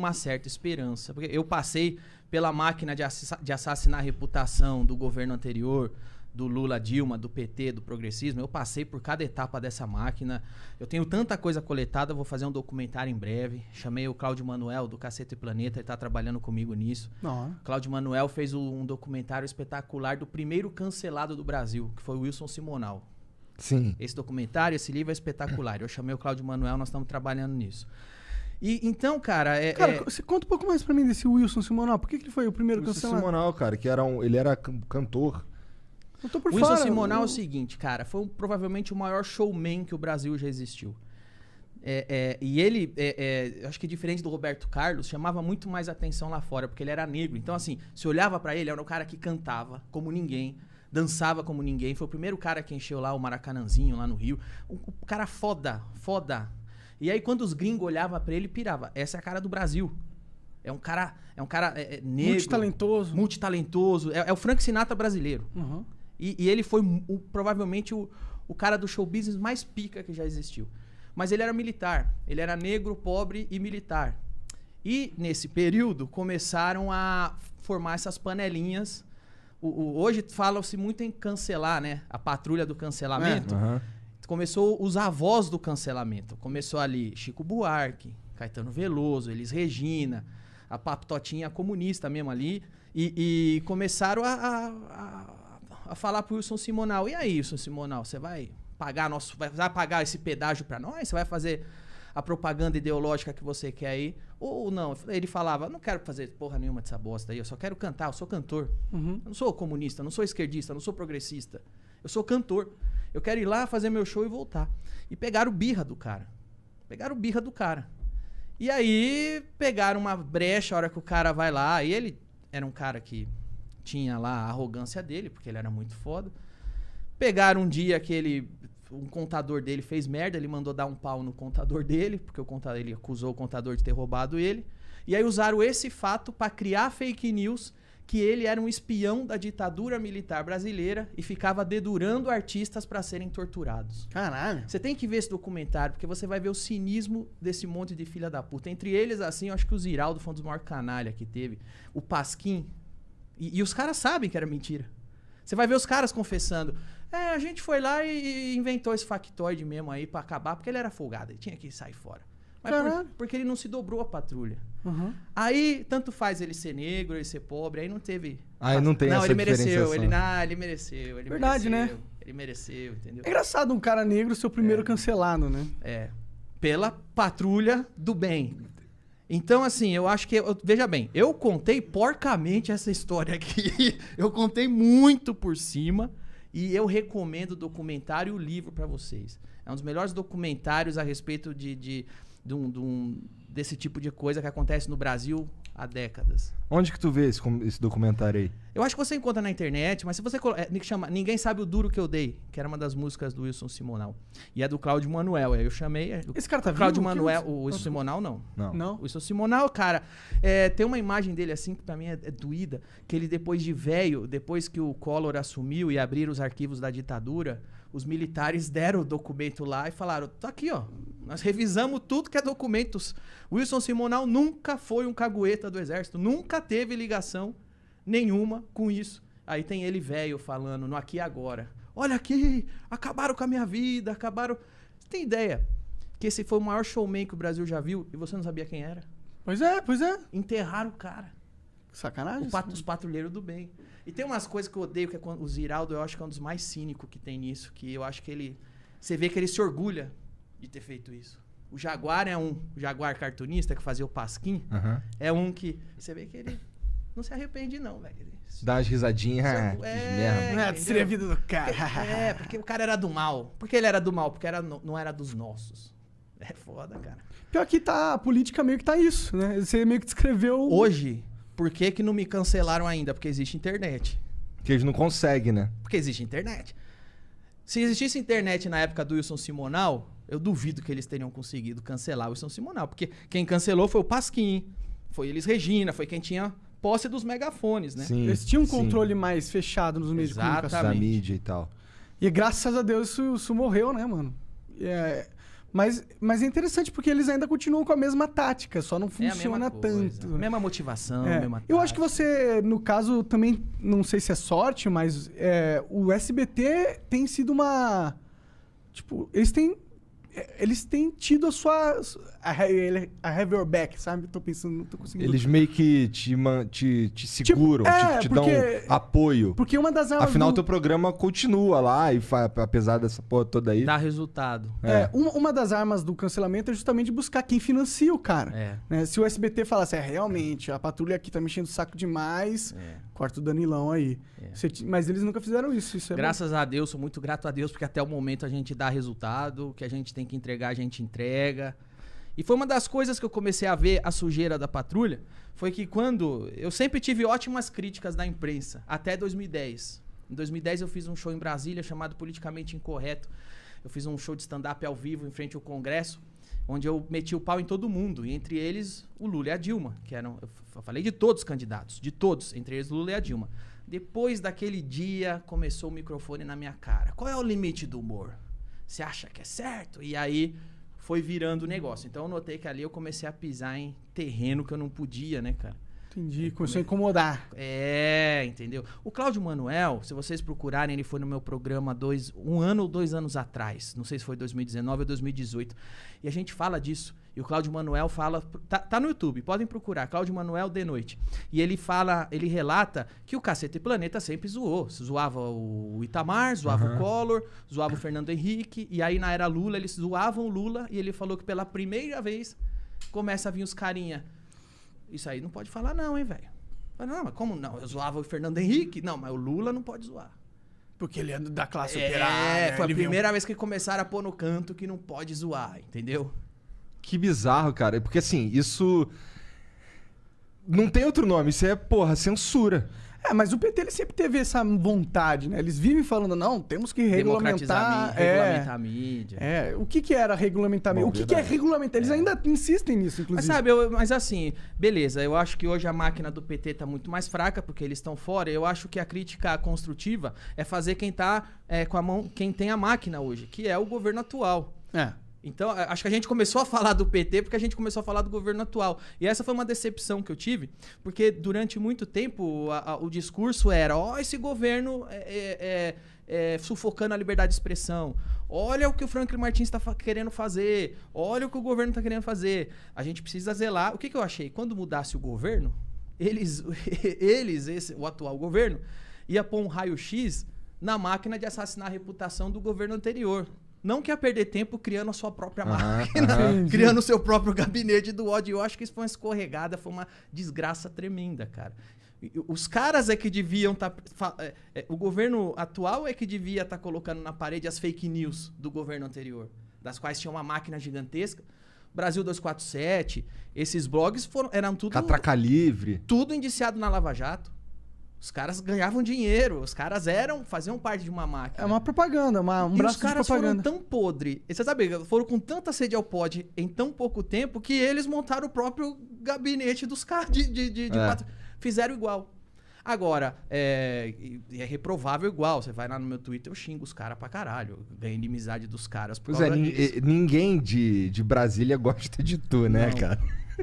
uma certa esperança. Porque eu passei pela máquina de assassinar a reputação do governo anterior, do Lula, Dilma, do PT, do progressismo. Eu passei por cada etapa dessa máquina. Eu tenho tanta coisa coletada, vou fazer um documentário em breve. Chamei o Cláudio Manuel, do Cacete e Planeta, ele tá trabalhando comigo nisso. Não. Cláudio Manuel fez um documentário espetacular do primeiro cancelado do Brasil, que foi o Wilson Simonal. Sim. Esse documentário, esse livro é espetacular. Eu chamei o Cláudio Manuel, nós estamos trabalhando nisso. E então, cara... Cara, você conta um pouco mais pra mim desse Wilson Simonal. Por que ele foi o primeiro Wilson cancelado? Simonal, cara, que ele era cantor. Eu tô por O Wilson fora. Simonal é o seguinte, cara, foi provavelmente o maior showman que o Brasil já existiu. E ele, acho que diferente do Roberto Carlos, chamava muito mais atenção lá fora, porque ele era negro. Então, assim, se olhava pra ele, era um cara que cantava como ninguém, dançava como ninguém. Foi o primeiro cara que encheu lá o Maracanãzinho, lá no Rio. O cara foda. E aí, quando os gringos olhavam pra ele, pirava. Essa é a cara do Brasil. É um cara negro. Multitalentoso. É o Frank Sinatra brasileiro. Uhum. E ele foi provavelmente o cara do show business mais pica que já existiu. Mas ele era militar. Ele era negro, pobre e militar. E, nesse período, começaram a formar essas panelinhas. Hoje fala-se muito em cancelar, né? A patrulha do cancelamento. Começou os avós do cancelamento. Começou ali Chico Buarque, Caetano Veloso, Elis Regina, a Patotinha comunista mesmo ali. E começaram a falar pro Wilson Simonal. E aí, Wilson Simonal, você vai pagar esse pedágio pra nós? Você vai fazer a propaganda ideológica que você quer aí? Ou não? Ele falava, não quero fazer porra nenhuma dessa bosta aí, eu só quero cantar, eu sou cantor. Eu não sou comunista, não sou esquerdista, não sou progressista. Eu sou cantor. Eu quero ir lá fazer meu show e voltar. E pegaram birra do cara. E aí pegaram uma brecha a hora que o cara vai lá. E ele era um cara que tinha lá a arrogância dele, porque ele era muito foda. Pegaram um dia que um contador dele fez merda, ele mandou dar um pau no contador dele, porque ele acusou o contador de ter roubado ele. E aí usaram esse fato para criar fake news que ele era um espião da ditadura militar brasileira e ficava dedurando artistas para serem torturados. Caralho. Você tem que ver esse documentário, porque você vai ver o cinismo desse monte de filha da puta. Entre eles, assim, eu acho que o Ziraldo foi um dos maiores canalha que teve. O Pasquim. E os caras sabem que era mentira. Você vai ver os caras confessando. A gente foi lá e inventou esse factoide mesmo aí pra acabar, porque ele era folgado, ele tinha que sair fora. Mas porque ele não se dobrou a patrulha. Aí, tanto faz ele ser negro, ele ser pobre, aí não teve... Não tem essa ele mereceu, diferenciação. ele mereceu. Verdade, mereceu, né? Ele mereceu, entendeu? É engraçado um cara negro ser o primeiro cancelado, né? Pela patrulha do bem. Então, assim, eu acho que... veja bem, eu contei porcamente essa história aqui. Eu contei muito por cima. E eu recomendo o documentário e o livro pra vocês. É um dos melhores documentários a respeito desse tipo de coisa que acontece no Brasil há décadas. Onde que tu vê esse documentário aí? Eu acho que você encontra na internet, mas se você chama Ninguém Sabe o Duro Que Eu Dei, que era uma das músicas do Wilson Simonal. E é do Cláudio Manuel. Aí eu chamei... Esse cara tá vivo? Cláudio Manuel, o Wilson Simonal, não. O Wilson Simonal, cara, tem uma imagem dele assim, que pra mim é doída, que ele depois de velho, depois que o Collor assumiu e abriram os arquivos da ditadura, os militares deram o documento lá e falaram, tá aqui, ó, nós revisamos tudo que é documentos. Wilson Simonal nunca foi um cagueta do exército, nunca teve ligação nenhuma com isso. Aí tem ele velho falando no Aqui e Agora. Olha aqui, acabaram com a minha vida, acabaram... Você tem ideia que esse foi o maior showman que o Brasil já viu e você não sabia quem era? Pois é. Enterraram o cara. Sacanagem. Os patrulheiros do bem. E tem umas coisas que eu odeio, que é o Ziraldo, eu acho que é um dos mais cínicos que tem nisso, que eu acho que ele... Você vê que ele se orgulha de ter feito isso. O Jaguar o Jaguar cartunista que fazia o Pasquim, é um que... Você vê que ele não se arrepende não, velho. Dá umas risadinhas. Seria a vida do cara. Porque o cara era do mal. Por que ele era do mal? Porque não era dos nossos. É foda, cara. Pior que a política meio que tá isso, né? Você meio que descreveu... Hoje, por que não me cancelaram ainda? Porque existe internet. Porque eles não conseguem, né? Porque existe internet. Se existisse internet na época do Wilson Simonal, eu duvido que eles teriam conseguido cancelar o Wilson Simonal. Porque quem cancelou foi o Pasquim, foi Elis Regina, foi quem tinha posse dos megafones, né? Sim, eles tinham um controle mais fechado nos meios de comunicação. Da mídia e tal. E graças a Deus isso morreu, né, mano? Mas é interessante porque eles ainda continuam com a mesma tática, só não funciona tanto. Mesma motivação, mesma Eu acho que você, no caso, também, não sei se é sorte, mas o SBT tem sido uma... Tipo, eles têm tido a sua... A have your back, sabe? Tô pensando, não tô conseguindo... Eles meio que te seguram, te dão apoio. Porque uma das armas... Afinal, teu programa continua lá, e apesar dessa porra toda aí... Dá resultado. Uma das armas do cancelamento é justamente buscar quem financia o cara. Né? Se o SBT falasse, realmente, a patrulha aqui tá mexendo o saco demais, corta o Danilão aí. Mas eles nunca fizeram isso. Graças a Deus, sou muito grato a Deus, porque até o momento a gente dá resultado, o que a gente tem que entregar, a gente entrega. E foi uma das coisas que eu comecei a ver a sujeira da patrulha, foi que quando... Eu sempre tive ótimas críticas da imprensa, até 2010. Em 2010 eu fiz um show em Brasília chamado Politicamente Incorreto. Eu fiz um show de stand-up ao vivo em frente ao Congresso, onde eu meti o pau em todo mundo, e entre eles o Lula e a Dilma, que eram... Eu falei de todos os candidatos, de todos, entre eles o Lula e a Dilma. Depois daquele dia, começou o microfone na minha cara. Qual é o limite do humor? Você acha que é certo? E aí... foi virando o negócio. Então eu notei que ali eu comecei a pisar em terreno que eu não podia, né, cara? Entendi, começou a incomodar. Entendeu? O Cláudio Manuel, se vocês procurarem, ele foi no meu programa 1 ano ou 2 anos atrás. Não sei se foi 2019 ou 2018. E a gente fala disso. E o Cláudio Manuel fala... Tá no YouTube, podem procurar. Cláudio Manuel de noite. E ele relata que o Cacete Planeta sempre zoou. Zoava o Itamar, zoava o Collor, zoava o Fernando Henrique. E aí na era Lula, eles zoavam o Lula. E ele falou que pela primeira vez começa a vir os carinha... Isso aí não pode falar não, hein, velho? Não, mas como não? Eu zoava o Fernando Henrique? Não, mas o Lula não pode zoar. Porque ele é da classe operária. Foi a primeira vez que começaram a pôr no canto que não pode zoar, entendeu? Que bizarro, cara. Porque assim, isso... Não tem outro nome, isso é, censura. Mas o PT ele sempre teve essa vontade, né? Eles vivem falando, não, temos que regulamentar... Regulamentar a mídia. O que era regulamentar a mídia? O que é regulamentar? Eles ainda insistem nisso, inclusive. Mas sabe, mas assim, beleza, eu acho que hoje a máquina do PT tá muito mais fraca, porque eles estão fora. Eu acho que a crítica construtiva é fazer quem tá com a mão, quem tem a máquina hoje, que é o governo atual. Então, acho que a gente começou a falar do PT porque a gente começou a falar do governo atual. E essa foi uma decepção que eu tive, porque durante muito tempo o discurso era: esse governo sufocando a liberdade de expressão. Olha o que o Franklin Martins está querendo fazer. Olha o que o governo está querendo fazer. A gente precisa zelar. O que eu achei? Quando mudasse o governo, o atual governo, ia pôr um raio-x na máquina de assassinar a reputação do governo anterior. Não quer perder tempo criando a sua própria máquina, criando o seu próprio gabinete do ódio. Eu acho que isso foi uma escorregada, foi uma desgraça tremenda, cara. Os caras é que deviam estar... o governo atual é que devia estar colocando na parede as fake news do governo anterior, das quais tinha uma máquina gigantesca. Brasil 247, esses blogs eram tudo... Catraca Livre. Tudo indiciado na Lava Jato. Os caras ganhavam dinheiro, os caras faziam parte de uma máquina. É uma propaganda, um braço de propaganda. E os caras foram tão podres, você sabe, foram com tanta sede ao pote em tão pouco tempo que eles montaram o próprio gabinete dos caras fizeram igual. Agora, é reprovável igual. Você vai lá no meu Twitter, eu xingo os caras pra caralho. Eu ganhei inimizade dos caras por causa disso. Ninguém de Brasília gosta de tu, né, cara?